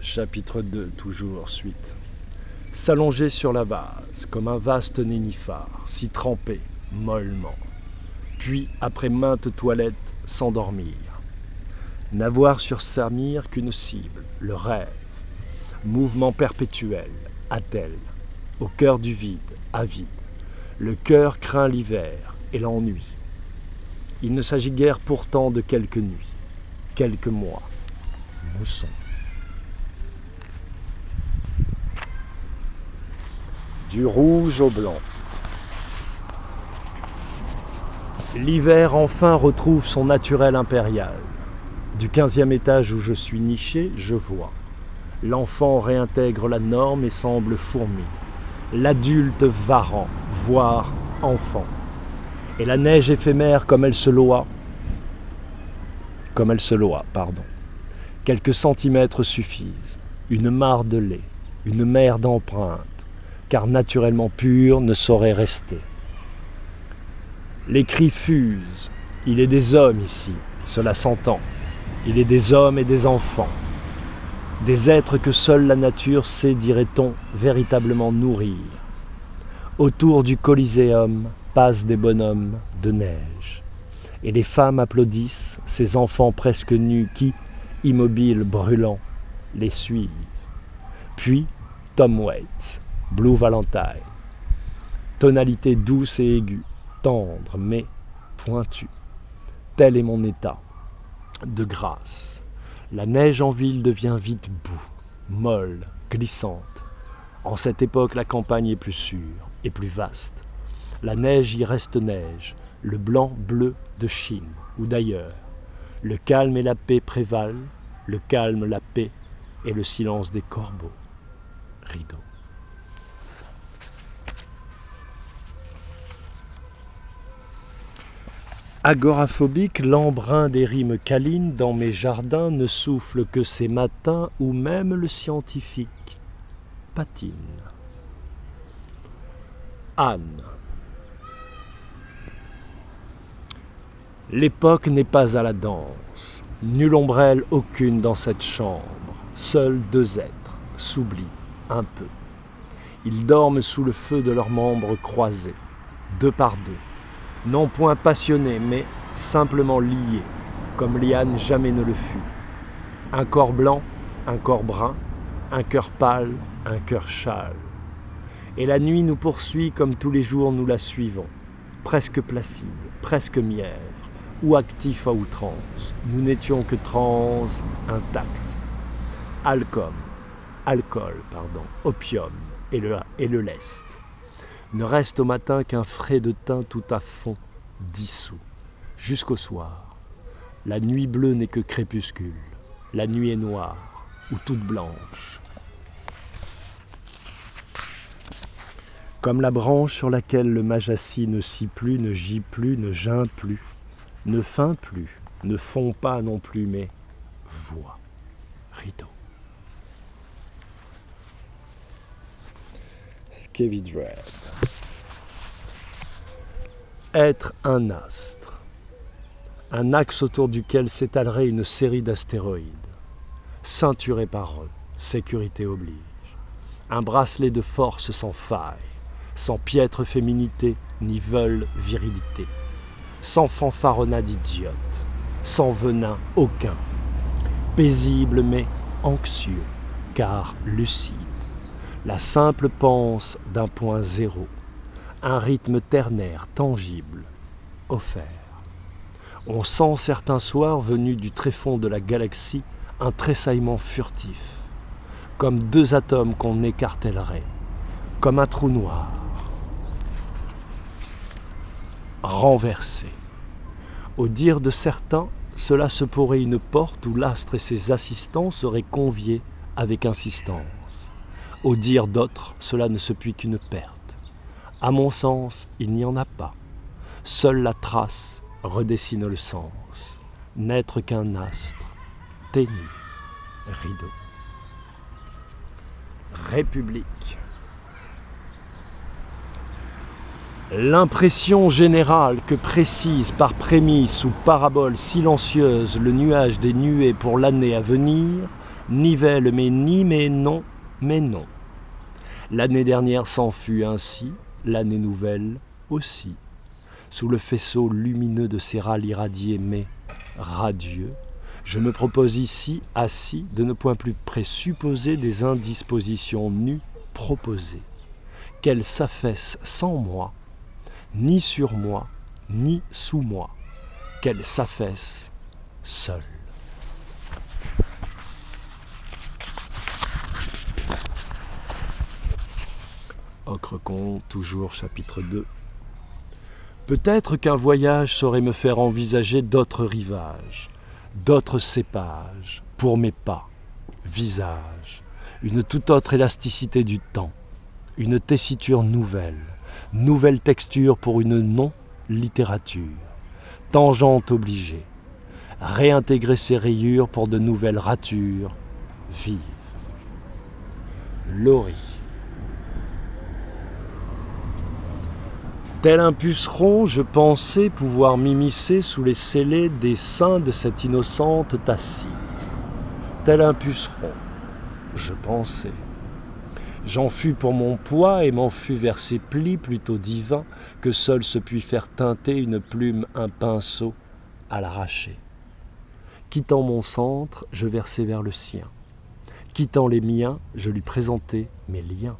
Chapitre 2, toujours, suite. S'allonger sur la vase, comme un vaste nénuphar, s'y tremper, mollement. Puis, après maintes toilettes, s'endormir. N'avoir sur sa mire qu'une cible, le rêve. Mouvement perpétuel, attelle. Au cœur du vide, avide. Le cœur craint l'hiver et l'ennui. Il ne s'agit guère pourtant de quelques nuits, quelques mois. Mousson. Du rouge au blanc. L'hiver enfin retrouve son naturel impérial. Du 15e étage où je suis niché, je vois. L'enfant réintègre la norme et semble fourmi. L'adulte varant, voire enfant. Et la neige éphémère comme elle se loie. Quelques centimètres suffisent. Une mare de lait, une mer d'empreintes, car naturellement pur ne saurait rester. Les cris fusent. Il est des hommes ici, cela s'entend. Il est des hommes et des enfants. Des êtres que seule la nature sait, dirait-on, véritablement nourrir. Autour du Coliséum passent des bonhommes de neige. Et les femmes applaudissent ces enfants presque nus qui, immobiles, brûlants, les suivent. Puis, Tom Waits, Blue Valentine. Tonalité douce et aiguë, tendre mais pointue. Tel est mon état. De grâce. La neige en ville devient vite boue, molle, glissante. En cette époque, la campagne est plus sûre et plus vaste. La neige y reste neige, le blanc bleu de Chine ou d'ailleurs. Le calme et la paix prévalent, le calme, la paix et le silence des corbeaux. Rideau. Agoraphobique, l'embrun des rimes câlines dans mes jardins ne souffle que ces matins où même le scientifique patine. Anne. L'époque n'est pas à la danse, nulle ombrelle aucune dans cette chambre, seuls deux êtres, s'oublient un peu. Ils dorment sous le feu de leurs membres croisés, deux par deux. Non point passionnés, mais simplement liés, comme Liane jamais ne le fut. Un corps blanc, un corps brun, un cœur pâle, un cœur châle. Et la nuit nous poursuit comme tous les jours nous la suivons, presque placide, presque mièvre, ou actif à outrance. Nous n'étions que trans intacts. Alcool, opium et le lest. Ne reste au matin qu'un frais de teint tout à fond, dissous, jusqu'au soir. La nuit bleue n'est que crépuscule, la nuit est noire, ou toute blanche. Comme la branche sur laquelle le mage assis ne scie plus, ne gît plus, ne geint plus, ne feint plus, ne fond pas non plus, mais voit. Rideau. Skevy Dread. Être un astre. Un axe autour duquel s'étalerait une série d'astéroïdes. Ceinturé par eux, sécurité oblige. Un bracelet de force sans faille, sans piètre féminité ni veule virilité. Sans fanfaronnade idiote, sans venin aucun. Paisible mais anxieux, car lucide. La simple panse d'un point zéro, un rythme ternaire, tangible, offert. On sent certains soirs, venus du tréfonds de la galaxie, un tressaillement furtif, comme deux atomes qu'on écartellerait, comme un trou noir, renversé. Au dire de certains, cela se pourrait une porte où l'astre et ses assistants seraient conviés avec insistance. Au dire d'autres, cela ne se peut qu'une perte. À mon sens, il n'y en a pas. Seule la trace redessine le sens. N'être qu'un astre, ténu, rideau. République. L'impression générale que précise par prémisse ou parabole silencieuse le nuage des nuées pour l'année à venir nivelle mais ni, mais non, mais non. L'année dernière s'en fut ainsi, l'année nouvelle aussi. Sous le faisceau lumineux de ces râles irradiés mais radieux, je me propose ici, assis, de ne point plus présupposer des indispositions nues proposées, qu'elles s'affaissent sans moi, ni sur moi, ni sous moi, qu'elles s'affaissent seules. Ocre-Conte, toujours chapitre 2. Peut-être qu'un voyage saurait me faire envisager d'autres rivages, d'autres cépages, pour mes pas, visages, une toute autre élasticité du temps, une tessiture nouvelle, nouvelle texture pour une non-littérature, tangente obligée, réintégrer ces rayures pour de nouvelles ratures vives. Laurie. Tel un puceron, je pensais pouvoir m'immiscer sous les scellés des seins de cette innocente Tacite. Tel un puceron, je pensais. J'en fus pour mon poids et m'en fus vers ces plis plutôt divins que seul se puis faire teinter une plume, un pinceau à l'arracher. Quittant mon centre, je versai vers le sien. Quittant les miens, je lui présentai mes liens.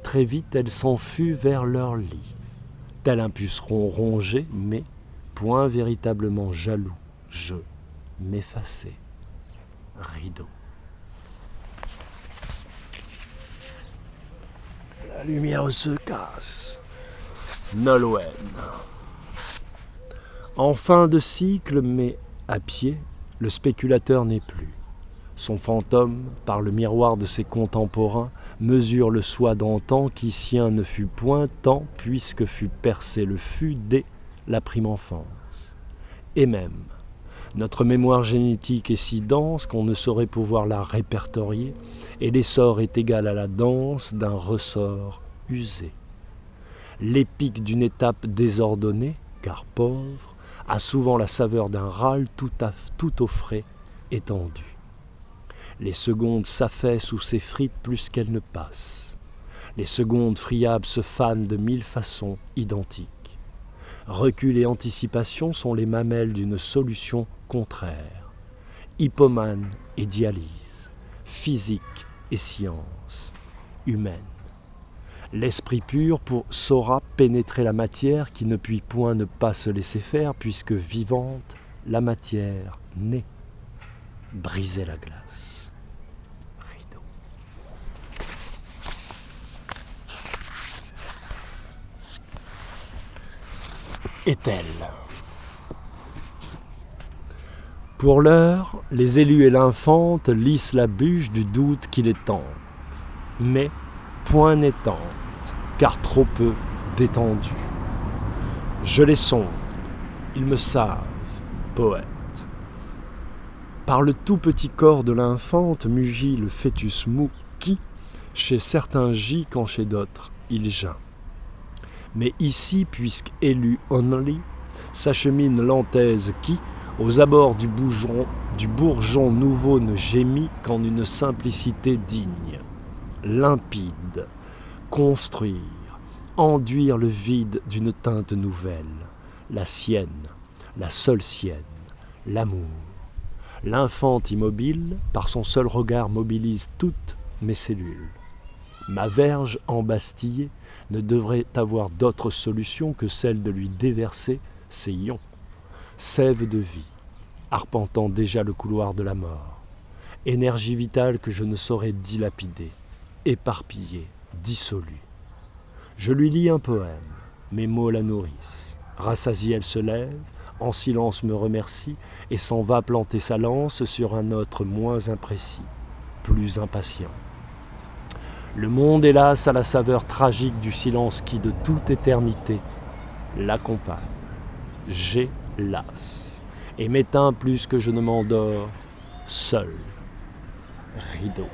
Très vite, elle s'en fut vers leur lit. Tel un puceron rongé, mais point véritablement jaloux, je m'effaçai. Rideau. La lumière se casse. Nolwenn. En fin de cycle, mais à pied, le spéculateur n'est plus. Son fantôme, par le miroir de ses contemporains, mesure le soi d'antan qui sien ne fut point tant puisque fut percé le fût dès la prime enfance. Et même, notre mémoire génétique est si dense qu'on ne saurait pouvoir la répertorier, et l'essor est égal à la danse d'un ressort usé. L'épique d'une étape désordonnée, car pauvre, a souvent la saveur d'un râle tout au frais étendu. Les secondes s'affaissent ou s'effritent plus qu'elles ne passent. Les secondes friables se fanent de 1000 façons identiques. Recul et anticipation sont les mamelles d'une solution contraire. Hypomane et dialyse, physique et science, humaine. L'esprit pur saura pénétrer la matière qui ne puis point ne pas se laisser faire puisque vivante, la matière naît. Briser la glace. Est-elle. Pour l'heure, les élus et l'infante lissent la bûche du doute qui les tente, mais point n'est tente, car trop peu détendu. Je les sonde, ils me savent, poète. Par le tout petit corps de l'infante mugit le fœtus mou qui, chez certains gît quand chez d'autres, il geint. Mais ici, puisque élu only, s'achemine l'anthèse qui, aux abords du bourgeon nouveau ne gémit qu'en une simplicité digne. Limpide, construire, enduire le vide d'une teinte nouvelle, la sienne, la seule sienne, l'amour. L'infante immobile, par son seul regard, mobilise toutes mes cellules. Ma verge embastillée ne devrait avoir d'autre solution que celle de lui déverser ses ions, sève de vie, arpentant déjà le couloir de la mort, énergie vitale que je ne saurais dilapider, éparpiller, dissolue. Je lui lis un poème, mes mots la nourrissent. Rassasiée, elle se lève, en silence me remercie et s'en va planter sa lance sur un autre moins imprécis, plus impatient. Le monde, hélas, a la saveur tragique du silence qui, de toute éternité, l'accompagne. J'hélas, et m'éteins plus que je ne m'endors, seul. Rideau.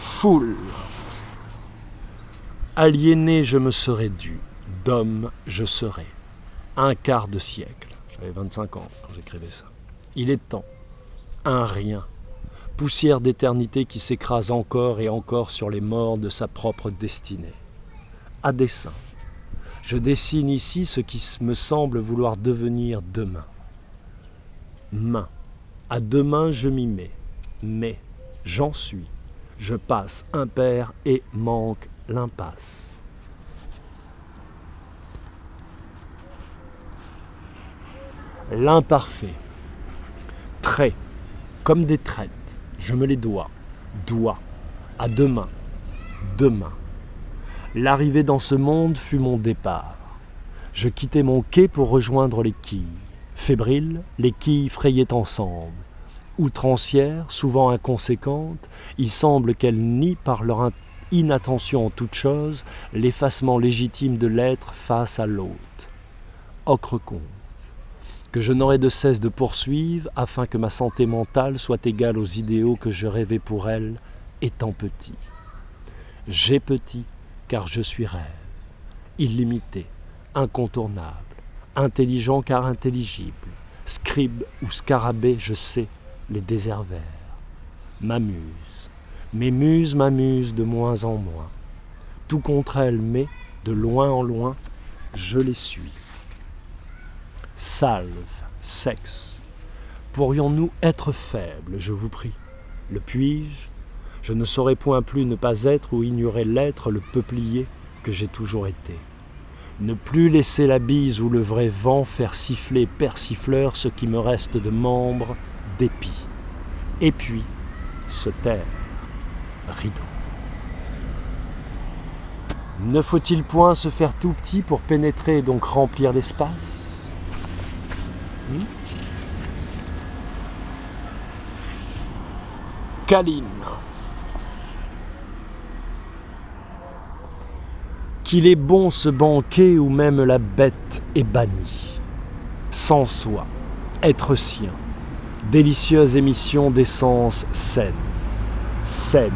Foule. Aliéné je me serais dû, d'homme je serais. Un quart de siècle. J'avais 25 ans quand j'écrivais ça. Il est temps. Un rien. Poussière d'éternité qui s'écrase encore et encore sur les morts de sa propre destinée. À dessein. Je dessine ici ce qui me semble vouloir devenir demain. Main. À demain je m'y mets. Mais j'en suis. Je passe impair et manque l'impasse. L'imparfait. Traits. Comme des traites. Je me les dois. Dois. À demain. Demain. L'arrivée dans ce monde fut mon départ. Je quittais mon quai pour rejoindre les quilles. Fébriles, les quilles frayaient ensemble. Outrancières, souvent inconséquentes, il semble qu'elles nient par leur inattention en toute chose l'effacement légitime de l'être face à l'autre. Ocre con, que je n'aurai de cesse de poursuivre afin que ma santé mentale soit égale aux idéaux que je rêvais pour elle, étant petit. J'ai petit, car je suis rêve, illimité, incontournable, intelligent car intelligible, scribe ou scarabée, je sais, les déserts verts. M'amuse, mes muses m'amusent de moins en moins. Tout contre elles, mais, de loin en loin, je les suis. Salve, sexe. Pourrions-nous être faibles, je vous prie? Le puis-je? Je ne saurais point plus ne pas être ou ignorer l'être, le peuplier que j'ai toujours été. Ne plus laisser la bise ou le vrai vent faire siffler persifleur ce qui me reste de membres, dépit. Et puis, se taire. Rideau. Ne faut-il point se faire tout petit pour pénétrer et donc remplir l'espace? Câline. Qu'il est bon ce banquet où même la bête est bannie. Sans soi, être sien, délicieuse émission d'essence saine. Saine,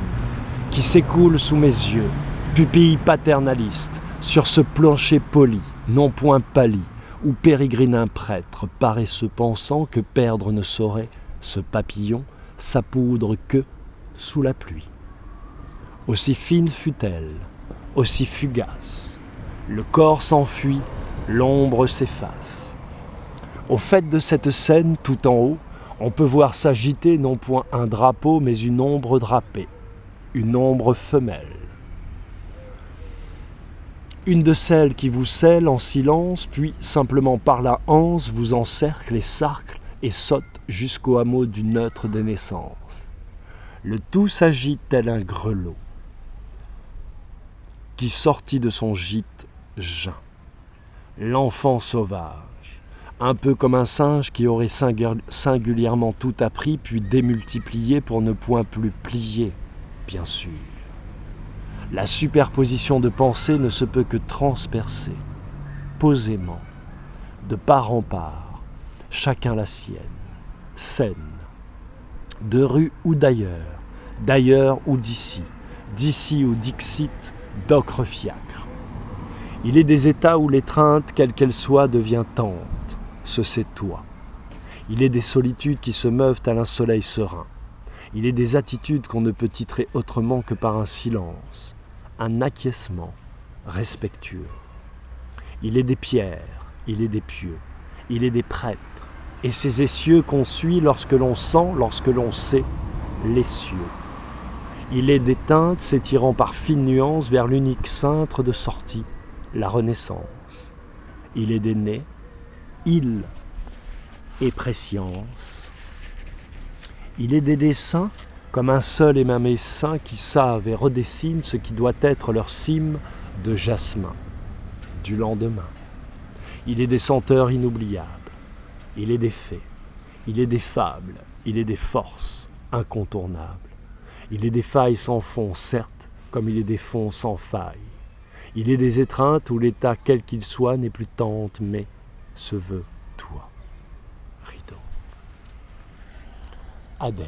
qui s'écoule sous mes yeux, pupille paternaliste, sur ce plancher poli, non point pâli, où pérégrine un prêtre, paresseux pensant que perdre ne saurait ce papillon, sa poudre que sous la pluie. Aussi fine fut-elle, aussi fugace. Le corps s'enfuit, l'ombre s'efface. Au fait de cette scène, tout en haut, on peut voir s'agiter non point un drapeau, mais une ombre drapée, une ombre femelle. Une de celles qui vous scellent en silence, puis simplement par la anse vous encercle et sarcle et saute jusqu'au hameau du neutre des naissances. Le tout s'agite tel un grelot qui sortit de son gîte geint. L'enfant sauvage, un peu comme un singe qui aurait singulièrement tout appris puis démultiplié pour ne point plus plier, bien sûr. La superposition de pensées ne se peut que transpercer, posément, de part en part, chacun la sienne, saine, de rue ou d'ailleurs ou d'ici ou d'Ixit, d'ocre fiacre. Il est des états où l'étreinte, quelle qu'elle soit, devient tente, ce c'est toi. Il est des solitudes qui se meuvent à un soleil serein. Il est des attitudes qu'on ne peut titrer autrement que par un silence, un acquiescement respectueux. Il est des pierres, il est des pieux, il est des prêtres, et ces essieux qu'on suit lorsque l'on sent, lorsque l'on sait, les cieux. Il est des teintes s'étirant par fines nuances vers l'unique cintre de sortie, la Renaissance. Il est des nez, il et prescience. Il est des dessins comme un seul et même essaim qui savent et redessinent ce qui doit être leur cime de jasmin, du lendemain. Il est des senteurs inoubliables, il est des faits, il est des fables, il est des forces incontournables. Il est des failles sans fond, certes, comme il est des fonds sans faille. Il est des étreintes où l'état, quel qu'il soit, n'est plus tente, mais se veut toi. Rideau. Adèle.